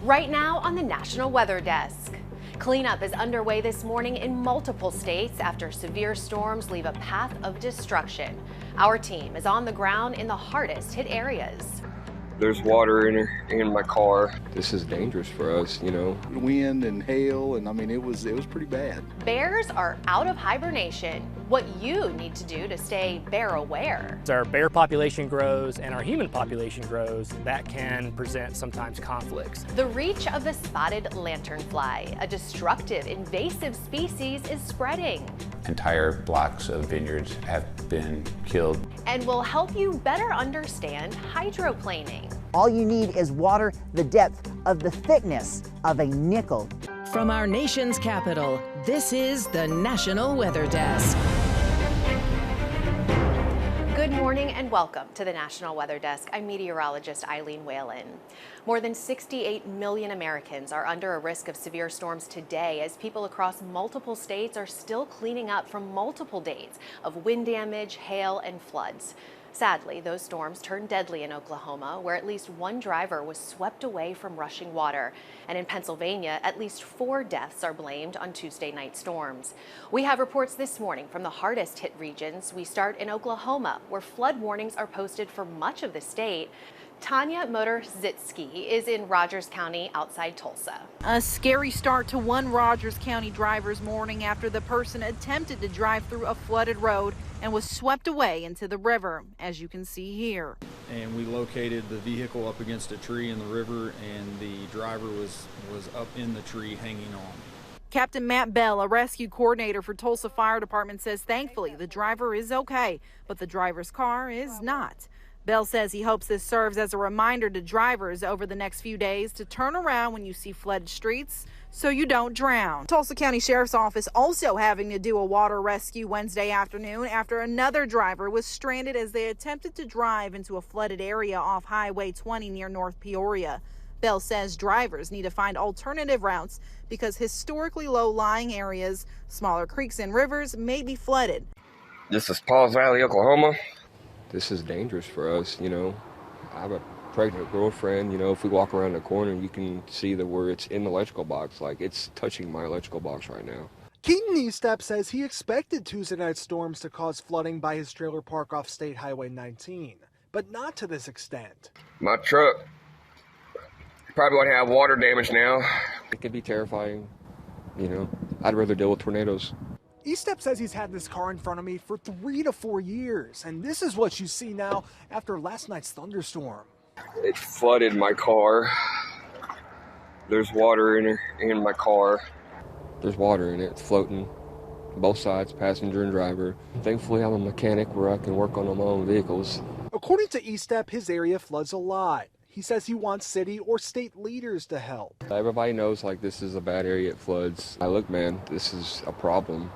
Right now on the National Weather Desk. Cleanup is underway this morning in multiple states after severe storms leave a path of destruction. Our team is on the ground in the hardest hit areas. There's water in my car. This is dangerous for us, you know. Wind and hail, and I mean, it was pretty bad. Bears are out of hibernation. What you need to do to stay bear aware. As our bear population grows and our human population grows, that can present sometimes conflicts. The reach of the spotted lanternfly, a destructive invasive species, is spreading. Entire blocks of vineyards have been killed. And will help you better understand hydroplaning. All you need is water the depth of the thickness of a nickel. From our nation's capital, this is the National Weather Desk. Good morning and welcome to the National Weather Desk. I'm meteorologist Eileen Whalen. More than 68 million Americans are under a risk of severe storms today as people across multiple states are still cleaning up from multiple days of wind damage, hail, and floods. Sadly, those storms turned deadly in Oklahoma, where at least one driver was swept away from rushing water. And in Pennsylvania, at least 4 deaths are blamed on Tuesday night storms. We have reports this morning from the hardest hit regions. We start in Oklahoma, where flood warnings are posted for much of the state. Tanya Motorzitsky is in Rogers County outside Tulsa. A scary start to one Rogers County driver's morning after the person attempted to drive through a flooded road and was swept away into the river, as you can see here. And we located the vehicle up against a tree in the river, and the driver was up in the tree hanging on. Captain Matt Bell, a rescue coordinator for Tulsa Fire Department, says thankfully the driver is okay, but the driver's car is not. Bell says he hopes this serves as a reminder to drivers over the next few days to turn around when you see flooded streets so you don't drown. Tulsa County Sheriff's Office also having to do a water rescue Wednesday afternoon after another driver was stranded as they attempted to drive into a flooded area off Highway 20 near North Peoria. Bell says drivers need to find alternative routes because historically low-lying areas, smaller creeks and rivers may be flooded. This is Paws Valley, Oklahoma. This is dangerous for us, you know. I have a pregnant girlfriend, you know, if we walk around the corner, you can see that where it's in the electrical box, like it's touching my electrical box right now. Keaton Estep says he expected Tuesday night storms to cause flooding by his trailer park off State Highway 19, but not to this extent. My truck probably going to have water damage now. It could be terrifying, you know. I'd rather deal with tornadoes. Estep says he's had this car in front of me for 3 to 4 years, and this is what you see now after last night's thunderstorm. It flooded my car. There's water in my car. There's water in it. It's floating. Both sides, passenger and driver. Thankfully, I'm a mechanic where I can work on my own vehicles. According to Estep, his area floods a lot. He says he wants city or state leaders to help. Everybody knows, like, this is a bad area, it floods. Look, man, this is a problem.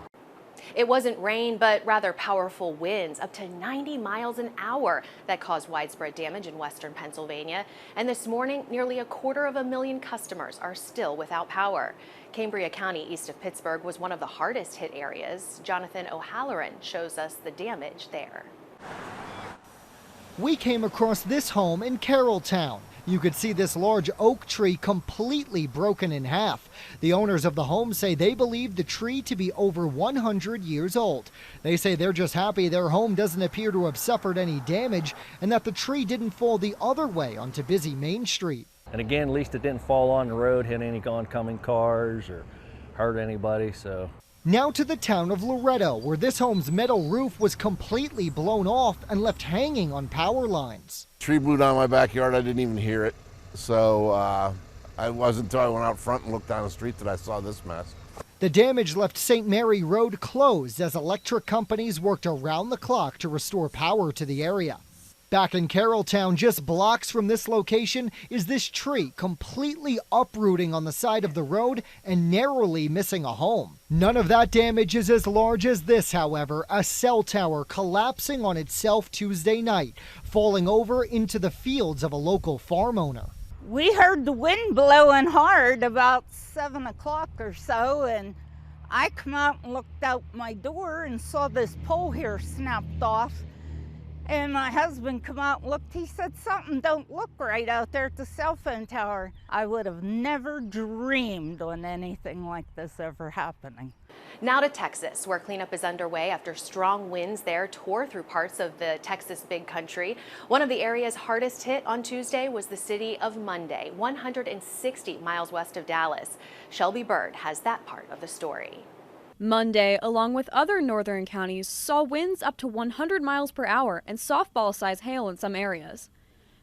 It wasn't rain, but rather powerful winds, up to 90 miles an hour, that caused widespread damage in western Pennsylvania. And this morning, nearly 250,000 customers are still without power. Cambria County, east of Pittsburgh, was one of the hardest hit areas. Jonathan O'Halloran shows us the damage there. We came across this home in Carrolltown. You could see this large oak tree completely broken in half. The owners of the home say they believe the tree to be over 100 years old. They say they're just happy their home doesn't appear to have suffered any damage and that the tree didn't fall the other way onto busy Main Street. And again, at least it didn't fall on the road, hit any oncoming cars or hurt anybody, so. Now to the town of Loretto, where this home's metal roof was completely blown off and left hanging on power lines. Tree blew down my backyard. I didn't even hear it. So it wasn't until I went out front and looked down the street that I saw this mess. The damage left St. Mary Road closed as electric companies worked around the clock to restore power to the area. Back in Carrolltown, just blocks from this location, is this tree completely uprooting on the side of the road and narrowly missing a home. None of that damage is as large as this, however, a cell tower collapsing on itself Tuesday night, falling over into the fields of a local farm owner. We heard the wind blowing hard about 7 o'clock or so, and I come out and looked out my door and saw this pole here snapped off. And my husband come out and looked. He said, something don't look right out there at the cell phone tower. I would have never dreamed on anything like this ever happening. Now to Texas, where cleanup is underway after strong winds there tore through parts of the Texas Big Country. One of the areas hardest hit on Tuesday was the city of Monday, 160 miles west of Dallas. Shelby Bird has that part of the story. Monday, along with other northern counties, saw winds up to 100 miles per hour and softball-sized hail in some areas.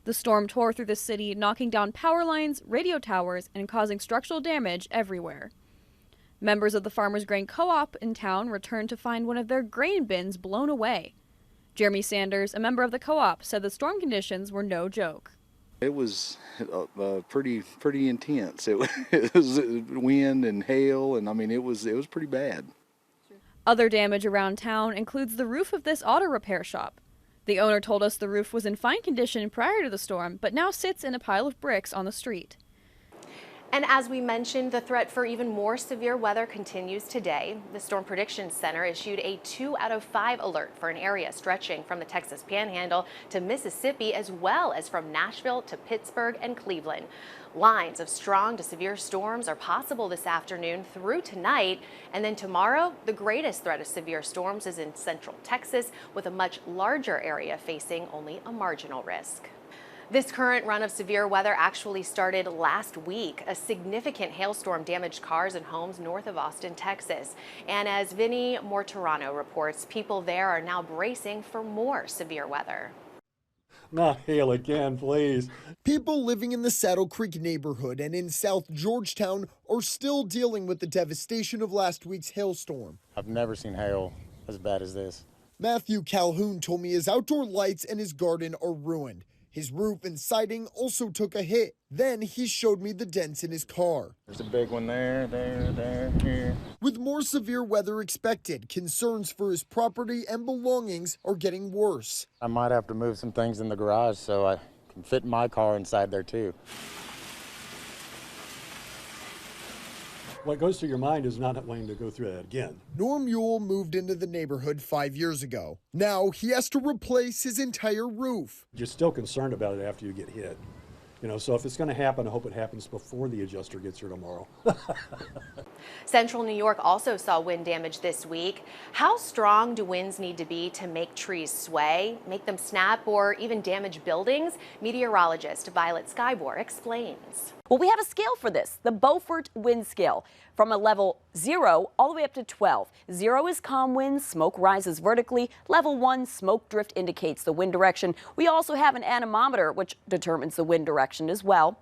The storm tore through the city, knocking down power lines, radio towers, and causing structural damage everywhere. Members of the Farmers Grain Co-op in town returned to find one of their grain bins blown away. Jeremy Sanders, a member of the co-op, said the storm conditions were no joke. It was pretty intense. It was wind and hail, and I mean it was pretty bad. Other damage around town includes the roof of this auto repair shop. The owner told us the roof was in fine condition prior to the storm, but now sits in a pile of bricks on the street. And as we mentioned, the threat for even more severe weather continues today. The Storm Prediction Center issued a 2 out of 5 alert for an area stretching from the Texas Panhandle to Mississippi, as well as from Nashville to Pittsburgh and Cleveland. Lines of strong to severe storms are possible this afternoon through tonight. And then tomorrow, the greatest threat of severe storms is in central Texas, with a much larger area facing only a marginal risk. This current run of severe weather actually started last week. A significant hailstorm damaged cars and homes north of Austin, Texas. And as Vinny Mortorano reports, people there are now bracing for more severe weather. Not hail again, please. People living in the Saddle Creek neighborhood and in South Georgetown are still dealing with the devastation of last week's hailstorm. I've never seen hail as bad as this. Matthew Calhoun told me his outdoor lights and his garden are ruined. His roof and siding also took a hit. Then he showed me the dents in his car. There's a big one there, here. With more severe weather expected, concerns for his property and belongings are getting worse. I might have to move some things in the garage so I can fit my car inside there too. What goes through your mind is not wanting to go through that again. Norm Mule moved into the neighborhood 5 years ago. Now he has to replace his entire roof. You're still concerned about it after you get hit. So if it's going to happen, I hope it happens before the adjuster gets here tomorrow. Central New York also saw wind damage this week. How strong do winds need to be to make trees sway, make them snap, or even damage buildings? Meteorologist Violet Skybor explains. Well, we have a scale for this, the Beaufort wind scale, from a level 0 all the way up to 12. 0 is calm winds, smoke rises vertically. Level 1, smoke drift indicates the wind direction. We also have an anemometer, which determines the wind direction as well.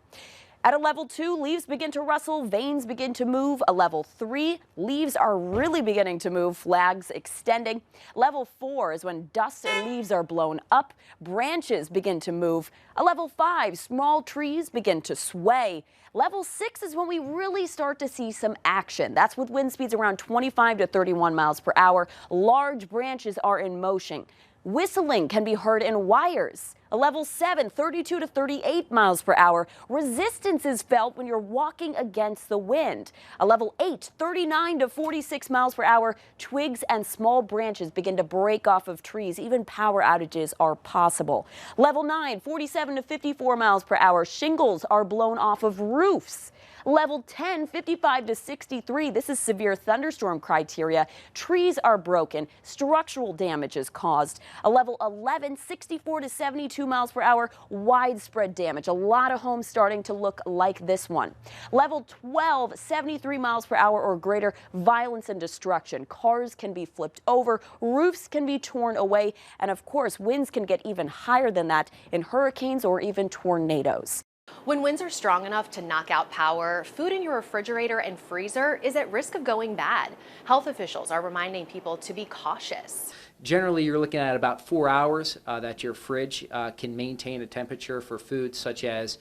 At a level 2, leaves begin to rustle, veins begin to move. A level 3, leaves are really beginning to move, flags extending. Level 4 is when dust and leaves are blown up, branches begin to move. A level 5, small trees begin to sway. Level 6 is when we really start to see some action. That's with wind speeds around 25 to 31 miles per hour. Large branches are in motion. Whistling can be heard in wires. A level 7, 32 to 38 miles per hour. Resistance is felt when you're walking against the wind. A level 8, 39 to 46 miles per hour. Twigs and small branches begin to break off of trees. Even power outages are possible. Level 9, 47 to 54 miles per hour. Shingles are blown off of roofs. Level 10, 55 to 63. This is severe thunderstorm criteria. Trees are broken. Structural damage is caused. A level 11, 64 to 72 miles per hour. Widespread damage. A lot of homes starting to look like this one. Level 12, 73 miles per hour or greater. Violence and destruction. Cars can be flipped over. Roofs can be torn away. And of course, winds can get even higher than that in hurricanes or even tornadoes. When winds are strong enough to knock out power, food in your refrigerator and freezer is at risk of going bad. Health officials are reminding people to be cautious. Generally, you're looking at about 4 hours that your fridge can maintain a temperature for foods such as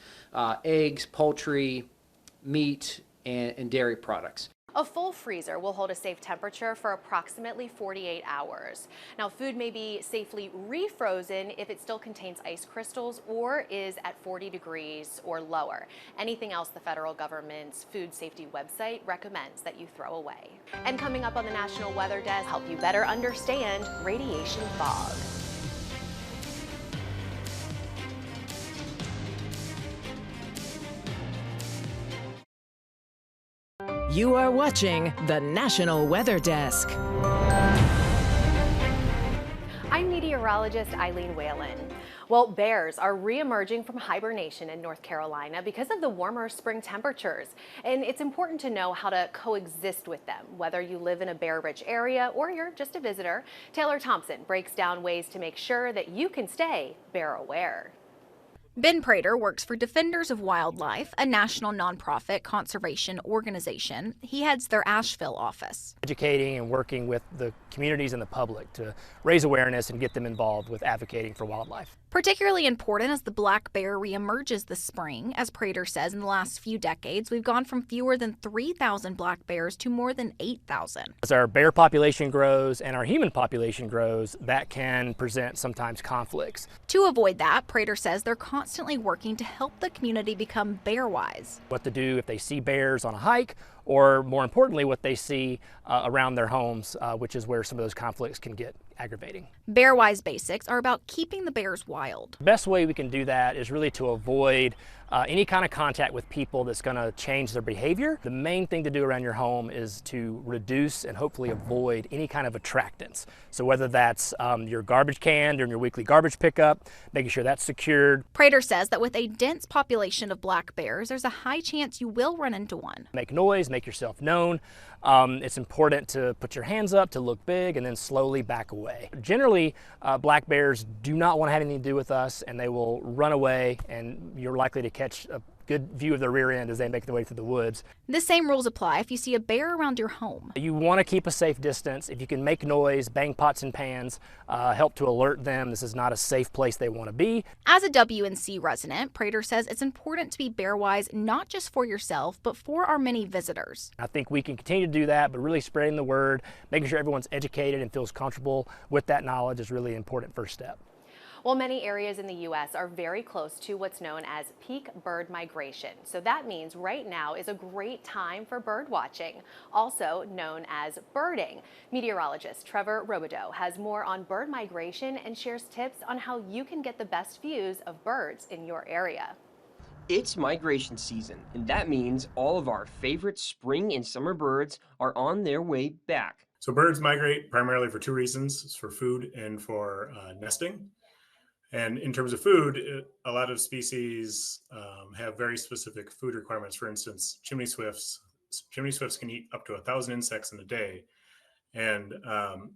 eggs, poultry, meat, and dairy products. A full freezer will hold a safe temperature for approximately 48 hours. Now, food may be safely refrozen if it still contains ice crystals or is at 40 degrees or lower. Anything else the federal government's food safety website recommends that you throw away. And coming up on the National Weather Desk, help you better understand radiation fog. You are watching the National Weather Desk. I'm meteorologist Eileen Whalen. Well, bears are re-emerging from hibernation in North Carolina because of the warmer spring temperatures. And it's important to know how to coexist with them, whether you live in a bear-rich area or you're just a visitor. Taylor Thompson breaks down ways to make sure that you can stay bear-aware. Ben Prater works for Defenders of Wildlife, a national nonprofit conservation organization. He heads their Asheville office. Educating and working with the communities and the public to raise awareness and get them involved with advocating for wildlife. Particularly important as the black bear reemerges this spring. As Prater says, in the last few decades, we've gone from fewer than 3,000 black bears to more than 8,000. As our bear population grows and our human population grows, that can present sometimes conflicts. To avoid that, Prater says they're constantly working to help the community become bear-wise. What to do if they see bears on a hike, or more importantly, what they see around their homes, which is where some of those conflicts can get aggravating. Bear-wise basics are about keeping the bears wild. The best way we can do that is really to avoid any kind of contact with people that's going to change their behavior. The main thing to do around your home is to reduce and hopefully avoid any kind of attractants. So whether that's your garbage can during your weekly garbage pickup, making sure that's secured. Prater says that with a dense population of black bears, there's a high chance you will run into one. Make noise, make yourself known. It's important to put your hands up, to look big, and then slowly back away. Generally, black bears do not want to have anything to do with us, and they will run away, and you're likely to catch a good view of their rear end as they make their way through the woods. The same rules apply if you see a bear around your home. You want to keep a safe distance. If you can make noise, bang pots and pans, help to alert them this is not a safe place they want to be. As a WNC resident, Prater says it's important to be bear-wise not just for yourself, but for our many visitors. I think we can continue to do that, but really spreading the word, making sure everyone's educated and feels comfortable with that knowledge is really an important first step. Well, many areas in the U.S. are very close to what's known as peak bird migration. So that means right now is a great time for bird watching, also known as birding. Meteorologist Trevor Robideau has more on bird migration and shares tips on how you can get the best views of birds in your area. It's migration season, and that means all of our favorite spring and summer birds are on their way back. So birds migrate primarily for two reasons. It's for food and for nesting. And in terms of food, a lot of species have very specific food requirements. For instance, chimney swifts can eat up to 1,000 insects in a day. And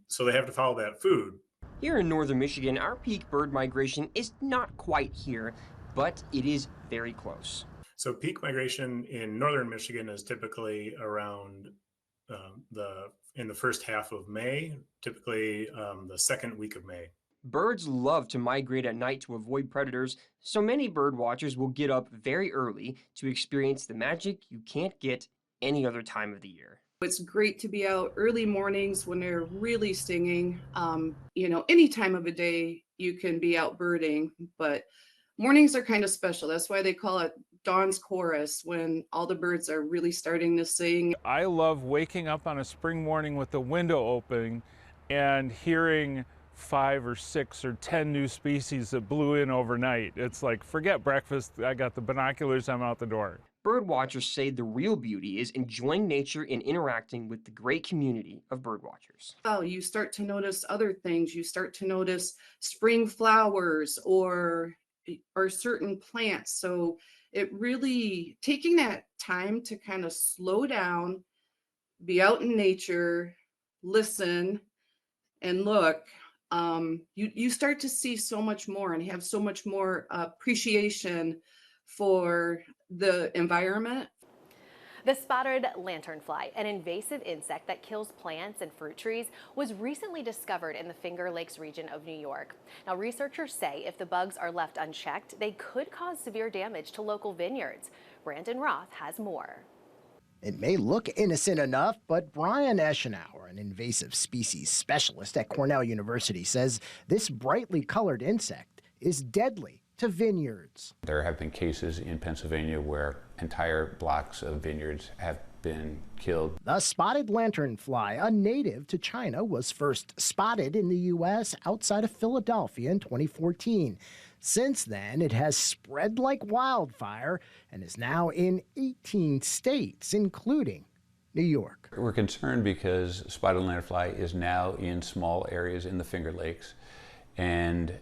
so they have to follow that food. Here in northern Michigan, our peak bird migration is not quite here, but it is very close. So peak migration in northern Michigan is typically around in the first half of May, typically the second week of May. Birds love to migrate at night to avoid predators, so many bird watchers will get up very early to experience the magic you can't get any other time of the year. It's great to be out early mornings when they're really stinging. Any time of a day you can be out birding, but mornings are kind of special. That's why they call it dawn's chorus, when all the birds are really starting to sing. I love waking up on a spring morning with the window open and hearing 5 or 6 or 10 new species that blew in overnight. It's like, forget breakfast, I got the binoculars, I'm out the door. Bird watchers say the real beauty is enjoying nature and interacting with the great community of bird watchers. Oh, you start to notice other things. You start to notice spring flowers or certain plants. So it really, taking that time to kind of slow down, be out in nature, listen, and look, you start to see so much more and have so much more appreciation for the environment. The spotted lanternfly, an invasive insect that kills plants and fruit trees, was recently discovered in the Finger Lakes region of New York. Now, researchers say if the bugs are left unchecked, they could cause severe damage to local vineyards. Brandon Roth has more. It may look innocent enough, but Brian Eschenauer, an invasive species specialist at Cornell University, says this brightly colored insect is deadly to vineyards. There have been cases in Pennsylvania where entire blocks of vineyards have been killed. The spotted lanternfly, a native to China, was first spotted in the U.S. outside of Philadelphia in 2014. Since then, it has spread like wildfire and is now in 18 states, including New York. We're concerned because spotted lanternfly is now in small areas in the Finger Lakes, and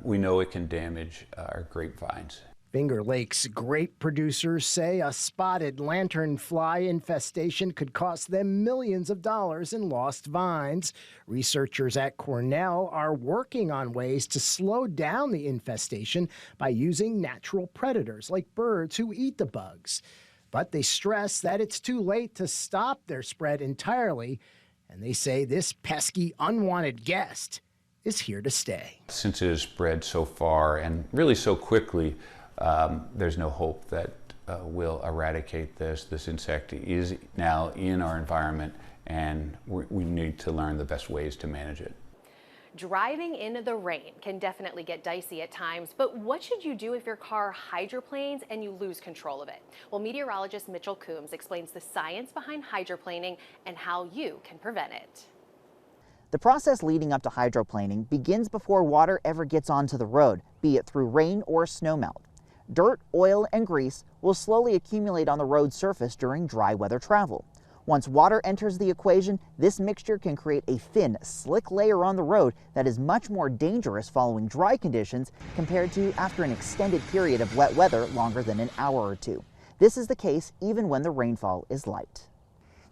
we know it can damage our grapevines. Finger Lakes grape producers say a spotted lanternfly infestation could cost them millions of dollars in lost vines. Researchers at Cornell are working on ways to slow down the infestation by using natural predators like birds who eat the bugs. But they stress that it's too late to stop their spread entirely, and they say this pesky, unwanted guest is here to stay. Since it has spread so far and really so quickly, there's no hope that we'll eradicate this. This insect is now in our environment, and we need to learn the best ways to manage it. Driving in the rain can definitely get dicey at times, but what should you do if your car hydroplanes and you lose control of it? Well, meteorologist Mitchell Coombs explains the science behind hydroplaning and how you can prevent it. The process leading up to hydroplaning begins before water ever gets onto the road, be it through rain or snowmelt. Dirt, oil, and grease will slowly accumulate on the road surface during dry weather travel. Once water enters the equation, this mixture can create a thin, slick layer on the road that is much more dangerous following dry conditions compared to after an extended period of wet weather longer than an hour or two. This is the case even when the rainfall is light.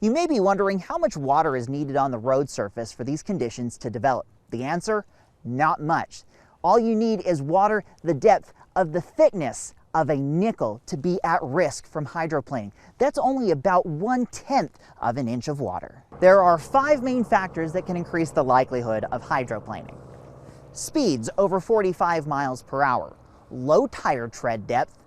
You may be wondering how much water is needed on the road surface for these conditions to develop. The answer? Not much. All you need is water the depth of the thickness of a nickel to be at risk from hydroplaning. That's only about 1/10 of an inch of water. There are 5 main factors that can increase the likelihood of hydroplaning. Speeds over 45 miles per hour, low tire tread depth,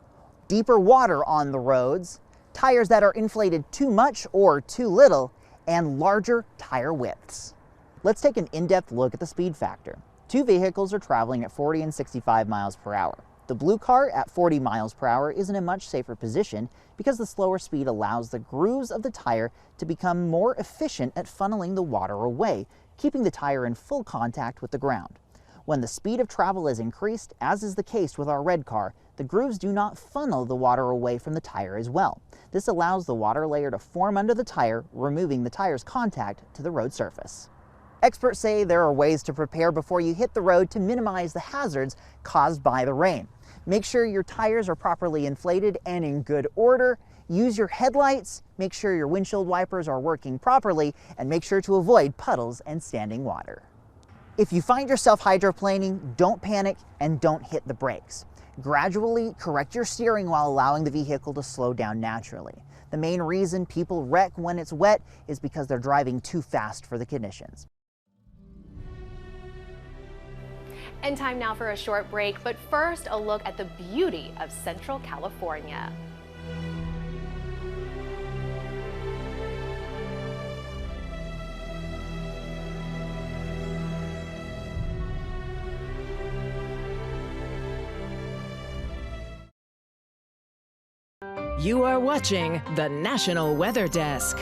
deeper water on the roads, tires that are inflated too much or too little, and larger tire widths. Let's take an in-depth look at the speed factor. 2 vehicles are traveling at 40 and 65 miles per hour. The blue car at 40 miles per hour is in a much safer position because the slower speed allows the grooves of the tire to become more efficient at funneling the water away, keeping the tire in full contact with the ground. When the speed of travel is increased, as is the case with our red car, the grooves do not funnel the water away from the tire as well. This allows the water layer to form under the tire, removing the tire's contact to the road surface. Experts say there are ways to prepare before you hit the road to minimize the hazards caused by the rain. Make sure your tires are properly inflated and in good order. Use your headlights, make sure your windshield wipers are working properly, and make sure to avoid puddles and standing water. If you find yourself hydroplaning, don't panic and don't hit the brakes. Gradually correct your steering while allowing the vehicle to slow down naturally. The main reason people wreck when it's wet is because they're driving too fast for the conditions. And time now for a short break, but first a look at the beauty of Central California. You are watching the National Weather Desk.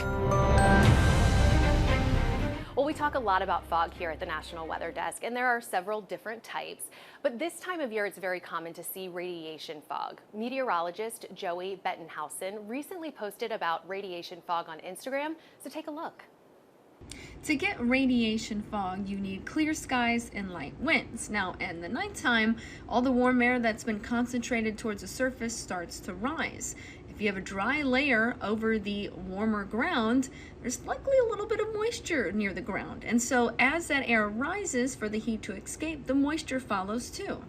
Well, we talk a lot about fog here at the National Weather Desk, and there are several different types. But this time of year, it's very common to see radiation fog. Meteorologist Joey Bettenhausen recently posted about radiation fog on Instagram, so take a look. To get radiation fog, you need clear skies and light winds. Now, in the nighttime, all the warm air that's been concentrated towards the surface starts to rise. If you have a dry layer over the warmer ground, there's likely a little bit of moisture near the ground. And so as that air rises for the heat to escape, the moisture follows too.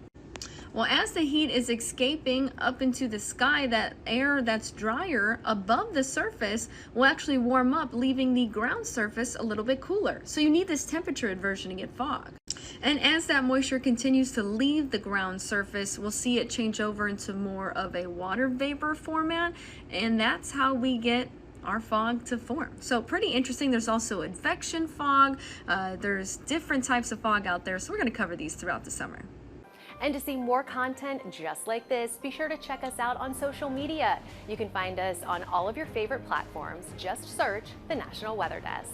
Well, as the heat is escaping up into the sky, that air that's drier above the surface will actually warm up, leaving the ground surface a little bit cooler. So you need this temperature inversion to get fog. And as that moisture continues to leave the ground surface, we'll see it change over into more of a water vapor format, and that's how we get our fog to form. So pretty interesting. There's also advection fog. There's different types of fog out there, so we're going to cover these throughout the summer. And to see more content just like this, be sure to check us out on social media. You can find us on all of your favorite platforms. Just search the National Weather Desk.